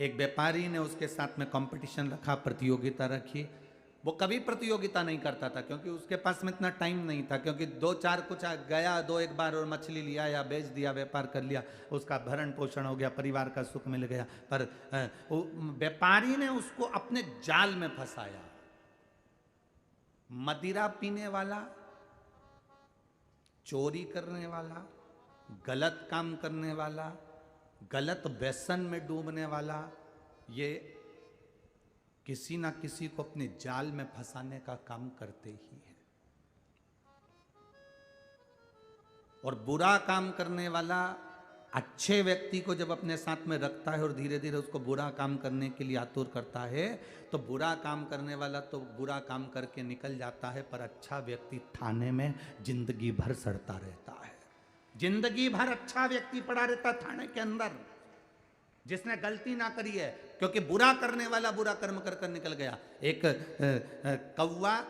एक व्यापारी ने उसके साथ में कंपटीशन रखा, प्रतियोगिता रखी। वो कभी प्रतियोगिता नहीं करता था क्योंकि उसके पास में इतना टाइम नहीं था, क्योंकि दो चार कुछ गया, दो एक बार और मछली लिया या बेच दिया, व्यापार कर लिया, उसका भरण पोषण हो गया, परिवार का सुख मिल गया। पर व्यापारी ने उसको अपने जाल में फंसाया। मदिरा पीने वाला, चोरी करने वाला, गलत काम करने वाला, गलत व्यसन में डूबने वाला, ये किसी ना किसी को अपने जाल में फंसाने का काम करते ही हैं। और बुरा काम करने वाला अच्छे व्यक्ति को जब अपने साथ में रखता है और धीरे धीरे उसको बुरा काम करने के लिए आतुर करता है, तो बुरा काम करने वाला तो बुरा काम करके निकल जाता है, पर अच्छा व्यक्ति थाने में जिंदगी भर सड़ता रहता है। जिंदगी भर अच्छा व्यक्ति पड़ा रहता थाने के अंदर, जिसने गलती ना करी है, क्योंकि बुरा करने वाला बुरा कर्म कर कर निकल गया। एक कौवा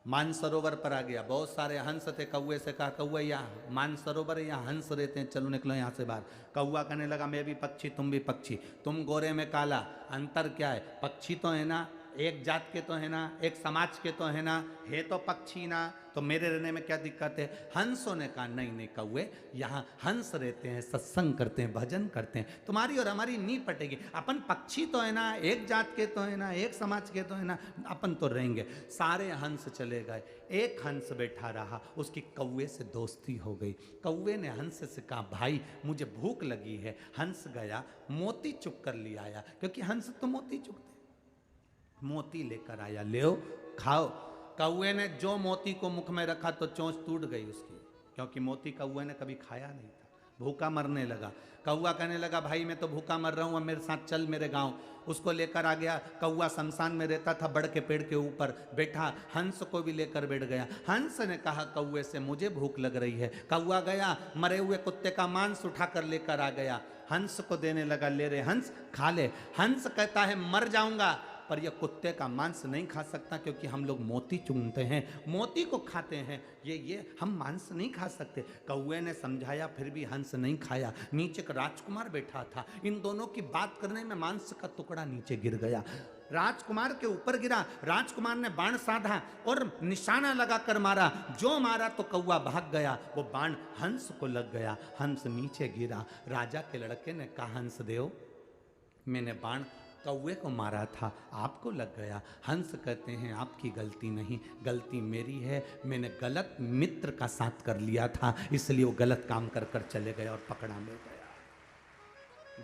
मानसरोवर पर आ गया, बहुत सारे हंस थे। कौवे से कहा, कौवा यहाँ मानसरोवर यहाँ हंस रहते हैं, चलो निकलो यहाँ से बाहर। कौवा कहने लगा, मैं भी पक्षी तुम भी पक्षी, तुम गोरे में काला, अंतर क्या है? पक्षी तो है ना, एक जात के तो है ना, एक समाज के तो है ना, है तो पक्षी ना, तो मेरे रहने में क्या दिक्कत है? हंसों ने कहा, नहीं नहीं कौवे, यहाँ हंस रहते हैं, सत्संग करते हैं, भजन करते हैं, तुम्हारी और हमारी नहीं पटेगी। अपन पक्षी तो है ना, एक जात के तो है ना, एक समाज के तो है ना, अपन तो रहेंगे। सारे हंस चले गए, एक हंस बैठा रहा, उसकी कौवे से दोस्ती हो गई। कौवे ने हंस से कहा, भाई मुझे भूख लगी है। हंस गया, मोती चुग कर ले आया, क्योंकि हंस तो मोती चुगते, मोती लेकर आया, ले खाओ। कौवे ने जो मोती को मुख में रखा तो चोंच टूट गई उसकी, क्योंकि मोती कौवे ने कभी खाया नहीं था। भूखा मरने लगा। कौवा कहने लगा, भाई मैं तो भूखा मर रहा हूँ, अब मेरे साथ चल मेरे गांव। उसको लेकर आ गया। कौवा शमशान में रहता था, बड़ के पेड़ के ऊपर बैठा, हंस को भी लेकर बैठ गया। हंस ने कहा कौवे से, मुझे भूख लग रही है। कौवा गया, मरे हुए कुत्ते का मांस उठाकर लेकर आ गया, हंस को देने लगा, ले रे हंस खा ले। हंस कहता है, मर जाऊंगा पर यह कुत्ते का मांस नहीं खा सकता, क्योंकि हम लोग मोती चुनते हैं, मोती को खाते हैं, ये हम मांस नहीं खा सकते। कौवे ने समझाया, फिर भी हंस नहीं खाया। नीचे एक राजकुमार बैठा था, इन दोनों की बात करने में मांस का टुकड़ा नीचे गिर गया, राजकुमार के ऊपर गिरा। राजकुमार ने बाण साधा और निशाना लगाकर मारा, जो मारा तो कौवा भाग गया, वो बाण हंस को लग गया, हंस नीचे गिरा। राजा के लड़के ने कहा, हंस देव, मैंने बाण कौवे को मारा था, आपको लग गया। हंस कहते हैं, आपकी गलती नहीं, गलती मेरी है, मैंने गलत मित्र का साथ कर लिया था, इसलिए वो गलत काम कर कर चले गए और पकड़ा मिल गया।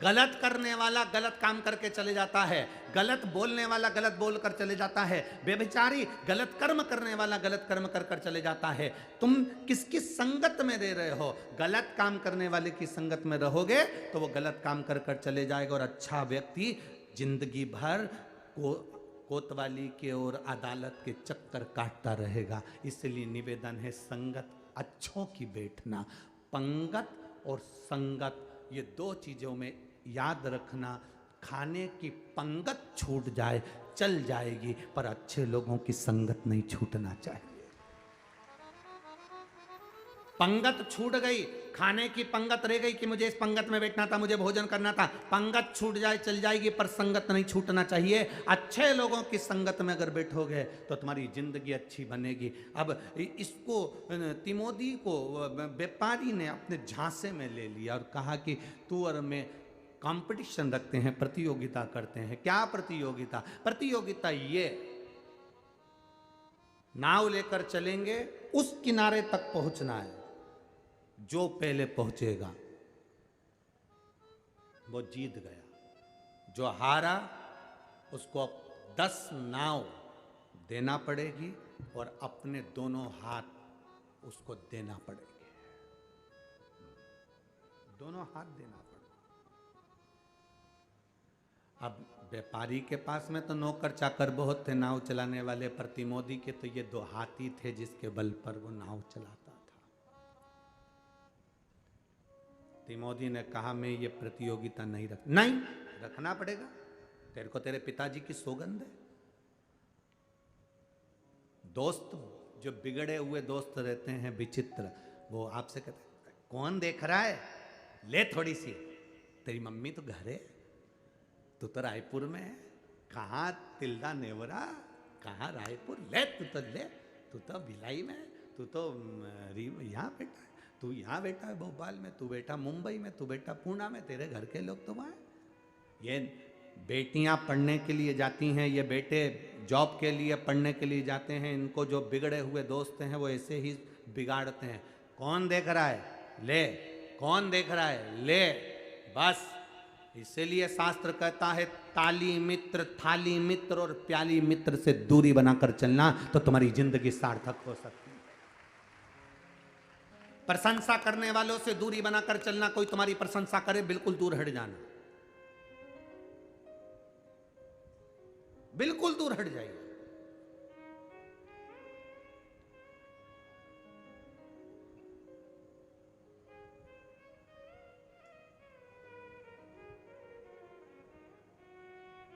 गलत करने वाला गलत काम करके चले जाता है, गलत बोलने वाला गलत बोल कर चले जाता है, बेविचारी गलत कर्म करने वाला गलत कर्म कर कर चले जाता है। तुम किसकी संगत में रह रहे हो? गलत काम करने वाले की संगत में रहोगे तो वो गलत काम कर कर चले जाएगा, और अच्छा व्यक्ति जिंदगी भर कोतवाली के और अदालत के चक्कर काटता रहेगा। इसलिए निवेदन है, संगत अच्छों की बैठना। पंगत और संगत, ये दो चीजों में याद रखना। खाने की पंगत छूट जाए चल जाएगी, पर अच्छे लोगों की संगत नहीं छूटना चाहिए। पंगत छूट गई, खाने की पंगत रह गई कि मुझे इस पंगत में बैठना था, मुझे भोजन करना था, पंगत छूट जाए चल जाएगी, पर संगत नहीं छूटना चाहिए। अच्छे लोगों की संगत में अगर बैठोगे तो तुम्हारी जिंदगी अच्छी बनेगी। अब इसको तिमोदी को व्यापारी ने अपने झांसे में ले लिया और कहा कि तू और मैं कंपटीशन रखते हैं, प्रतियोगिता करते हैं। क्या प्रतियोगिता? प्रतियोगिता ये, नाव लेकर चलेंगे, उस किनारे तक पहुंचना है, जो पहले पहुंचेगा वो जीत गया। जो हारा उसको 10 नाव देना पड़ेगी और अपने दोनों हाथ उसको देना पड़ेंगे, दोनों हाथ देना पड़ेगा। अब व्यापारी के पास में तो नौकर चाकर बहुत थे नाव चलाने वाले, पर तिमोदी के तो ये 2 हाथी थे जिसके बल पर वो नाव चलाता था। तिमोदी ने कहा, मैं ये प्रतियोगिता नहीं नहीं रखना पड़ेगा, तेरे को तेरे पिताजी की सौगंध है। दोस्त जो बिगड़े हुए दोस्त रहते हैं विचित्र, वो आपसे कहते हैं, कौन देख रहा है, ले थोड़ी सी, तेरी मम्मी तो घर है, तू तो रायपुर में है, कहाँ तिल्दा नेवरा, कहाँ रायपुर, ले तू तो भिलाई में है, तू तो यहाँ बैठा है, तू यहाँ बैठा है भोपाल में, तू बैठा मुंबई में, तू बैठा पूना में, तेरे घर के लोग तो वहाँ। ये बेटियां पढ़ने के लिए जाती हैं, ये बेटे जॉब के लिए पढ़ने के लिए जाते हैं, इनको जो बिगड़े हुए दोस्त हैं वो ऐसे ही बिगाड़ते हैं। कौन देख रहा है, ले, कौन देख रहा है, ले, बस। इसीलिए शास्त्र कहता है ताली मित्र, थाली मित्र और प्याली मित्र से दूरी बनाकर चलना तो तुम्हारी जिंदगी सार्थक हो सकती है। प्रशंसा करने वालों से दूरी बनाकर चलना, कोई तुम्हारी प्रशंसा करे बिल्कुल दूर हट जाना, बिल्कुल दूर हट जाइए।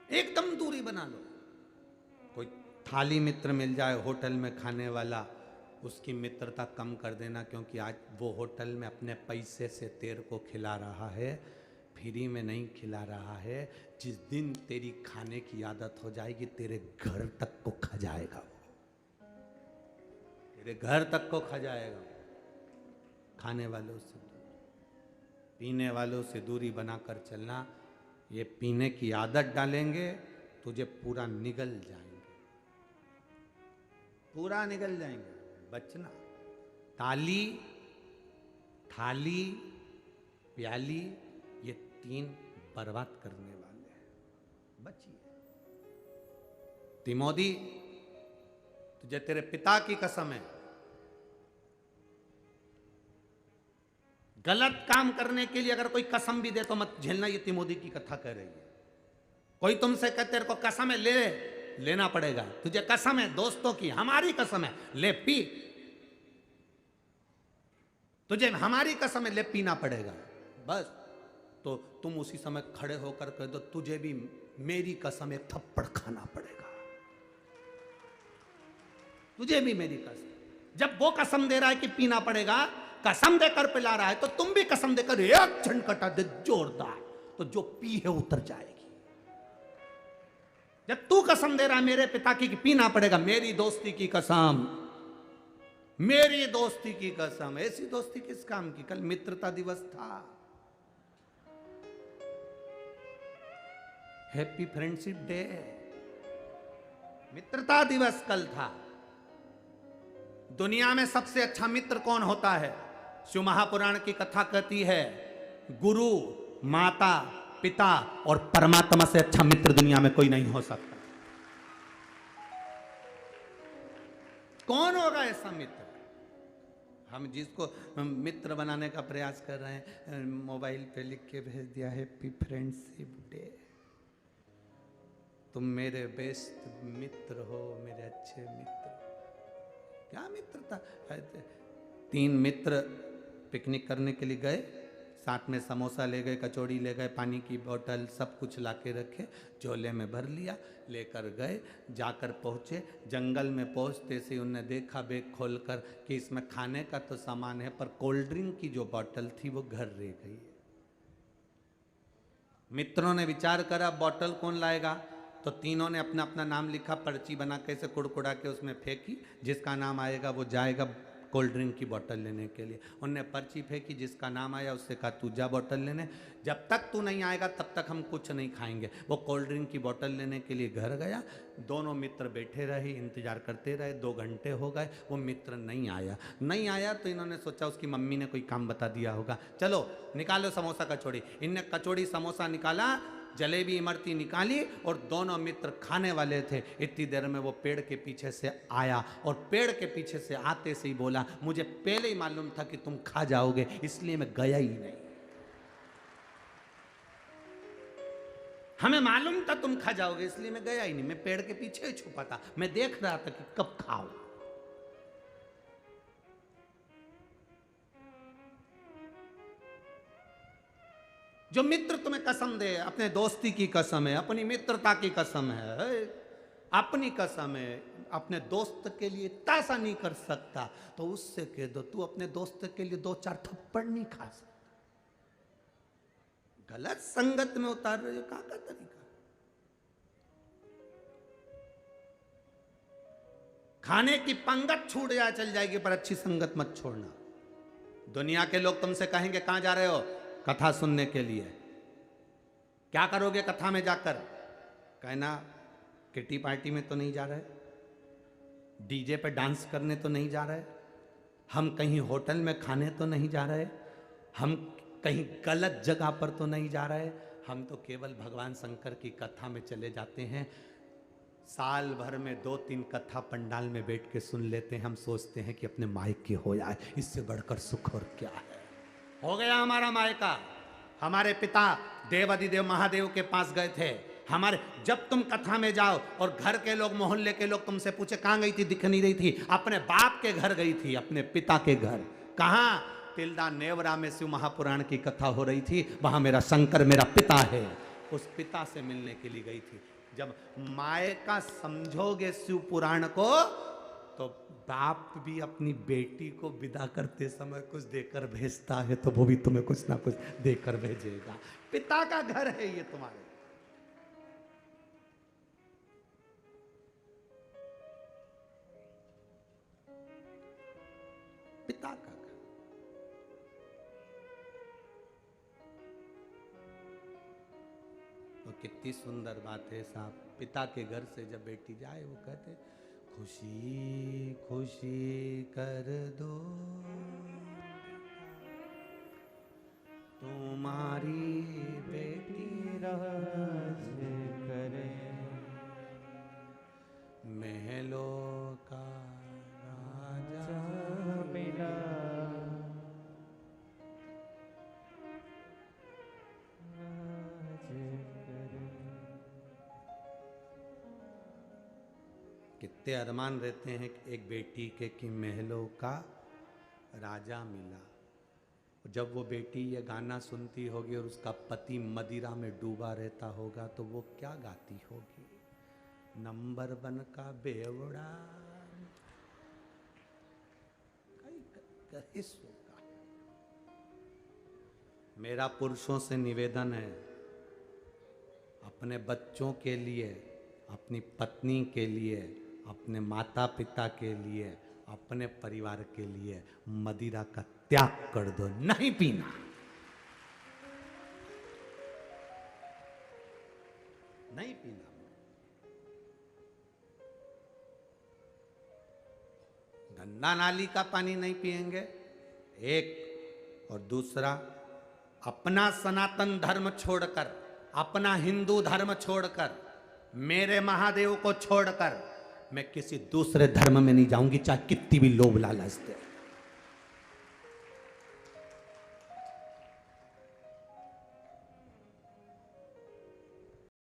एकदम दूरी बना लो। कोई थाली मित्र मिल जाए होटल में खाने वाला, उसकी मित्रता कम कर देना, क्योंकि आज वो होटल में अपने पैसे से तेरे को खिला रहा है, फ्री में नहीं खिला रहा है। जिस दिन तेरी खाने की आदत हो जाएगी तेरे घर तक को खा जाएगा, तेरे घर तक को खा जाएगा। खाने वालों से, पीने वालों से दूरी बनाकर चलना। ये पीने की आदत डालेंगे तुझे पूरा निगल जाएंगे, पूरा निगल जाएंगे, बचना। ताली, थाली, प्याली, ये तीन बर्बाद करने वाले हैं, बचिए। तिमोदी, तुझे तेरे पिता की कसम है, गलत काम करने के लिए अगर कोई कसम भी दे तो मत झेलना। ये तिमोदी की कथा कह रही है। कोई तुमसे कहते तेरे को कसम है, लेना पड़ेगा, तुझे कसम है दोस्तों की, हमारी कसम है, ले पी, तुझे हमारी कसम है, ले पीना पड़ेगा, बस। तो तुम उसी समय खड़े होकर कह दो तुझे भी मेरी कसम एक थप्पड़ खाना पड़ेगा, तुझे भी मेरी कसम। जब वो कसम दे रहा है कि पीना पड़ेगा, कसम देकर पिला रहा है, तो तुम भी कसम देकर एक झनकटा दे जोरदार, तो जो पी है उतर जाएगी। जब तू कसम दे रहा है मेरे पिता की कि पीना पड़ेगा, मेरी दोस्ती की कसम, मेरी दोस्ती की कसम। ऐसी दोस्ती किस काम की? कल मित्रता दिवस था, हैप्पी फ्रेंडशिप डे, मित्रता दिवस कल था। दुनिया में सबसे अच्छा मित्र कौन होता है? शिव महापुराण की कथा कहती है गुरु, माता, पिता और परमात्मा से अच्छा मित्र दुनिया में कोई नहीं हो सकता। कौन होगा ऐसा मित्र? हम जिसको मित्र बनाने का प्रयास कर रहे हैं, मोबाइल पे लिख के भेज दिया हैप्पी फ्रेंडशिप डे, तुम मेरे बेस्ट मित्र हो, मेरे अच्छे मित्र। क्या मित्रता? 3 मित्र पिकनिक करने के लिए गए, साथ में समोसा ले गए, कचौड़ी ले गए, पानी की बोतल, सब कुछ लाके रखे, झोले में भर लिया, लेकर गए। जाकर पहुँचे, जंगल में पहुँचते से उन्होंने देखा बैग खोलकर कि इसमें खाने का तो सामान है, पर कोल्ड ड्रिंक की जो बोतल थी वो घर रह गई। मित्रों ने विचार करा बोतल कौन लाएगा, तो तीनों ने अपना अपना नाम लिखा, पर्ची बना के ऐसे कुड़कुड़ा के उसमें फेंकी, जिसका नाम आएगा वो जाएगा कोल्ड ड्रिंक की बोतल लेने के लिए। उनने पर्ची फेंकी, जिसका नाम आया उससे कहा तू जा बोतल लेने, जब तक तू नहीं आएगा तब तक हम कुछ नहीं खाएंगे। वो कोल्ड ड्रिंक की बोतल लेने के लिए घर गया, दोनों मित्र बैठे रहे, इंतजार करते रहे, 2 घंटे हो गए, वो मित्र नहीं आया तो इन्होंने सोचा उसकी मम्मी ने कोई काम बता दिया होगा, चलो निकालो समोसा कचौड़ी। इनने कचौड़ी समोसा निकाला, जलेबी इमरती निकाली, और दोनों मित्र खाने वाले थे। इतनी देर में वो पेड़ के पीछे से आया, और पेड़ के पीछे से आते से ही बोला मुझे पहले ही मालूम था कि तुम खा जाओगे, इसलिए मैं गया ही नहीं। हमें मालूम था तुम खा जाओगे, इसलिए मैं गया ही नहीं, मैं पेड़ के पीछे ही छुपा था, मैं देख रहा था कि कब खाओ। जो मित्र तुम्हें कसम दे, अपने दोस्ती की कसम है, अपनी मित्रता की कसम है, अपनी कसम है, अपने दोस्त के लिए इतना सा नहीं कर सकता, तो उससे कह दो तू अपने दोस्त के लिए 2-4 थप्पड़ नहीं खा सकता। गलत संगत में उतार रहे हो, कहाँ का तरीका? खाने की पंगत छूट जाए चल जाएगी, पर अच्छी संगत मत छोड़ना। दुनिया के लोग तुमसे कहेंगे कहां जा रहे हो? कथा सुनने के लिए। क्या करोगे कथा में जाकर? कहना किटी पार्टी में तो नहीं जा रहे, डीजे पे डांस करने तो नहीं जा रहे, हम कहीं होटल में खाने तो नहीं जा रहे, हम कहीं गलत जगह पर तो नहीं जा रहे, हम तो केवल भगवान शंकर की कथा में चले जाते हैं। साल भर में 2-3 कथा पंडाल में बैठ के सुन लेते हैं। हम सोचते हैं कि अपने मायके हो जाए, इससे बढ़कर सुख और क्या है। हो गया हमारा मायका। हमारे पिता देवादिदेव महादेव के पास गए थे। हमारे जब तुम कथा में जाओ और घर के लोग, मोहल्ले के लोग तुमसे पूछे कहाँ गई थी, दिख नहीं रही थी, अपने बाप के घर गई थी, अपने पिता के घर। कहाँ? तिल्दा नेवरा में शिव महापुराण की कथा हो रही थी, वहां मेरा शंकर मेरा पिता है, उस पिता से मिलने के लिए गई थी। जब मायका समझोगे शिव पुराण को, तो बाप भी अपनी बेटी को विदा करते समय कुछ देकर भेजता है, तो वो भी तुम्हें कुछ ना कुछ देकर भेजेगा। पिता का घर है ये तुम्हारे। पिता का घर। तो कितनी सुंदर बात है साहब। पिता के घर से जब बेटी जाए, वो कहते खुशी खुशी कर दो तुम्हारी बेटी राज करे, महलों का राजा मिला। कितने अरमान रहते हैं एक बेटी के कि महलों का राजा मिला। जब वो बेटी ये गाना सुनती होगी और उसका पति मदिरा में डूबा रहता होगा, तो वो क्या गाती होगी? नंबर 1 का बेवड़ा होगा। मेरा पुरुषों से निवेदन है, अपने बच्चों के लिए, अपनी पत्नी के लिए, अपने माता पिता के लिए, अपने परिवार के लिए मदिरा का त्याग कर दो। नहीं पीना, नहीं पीना। गंदा नाली का पानी नहीं पिएंगे, एक। और दूसरा, अपना सनातन धर्म छोड़कर, अपना हिंदू धर्म छोड़कर, मेरे महादेव को छोड़कर मैं किसी दूसरे धर्म में नहीं जाऊंगी, चाहे कितनी भी लोभ लालच दे।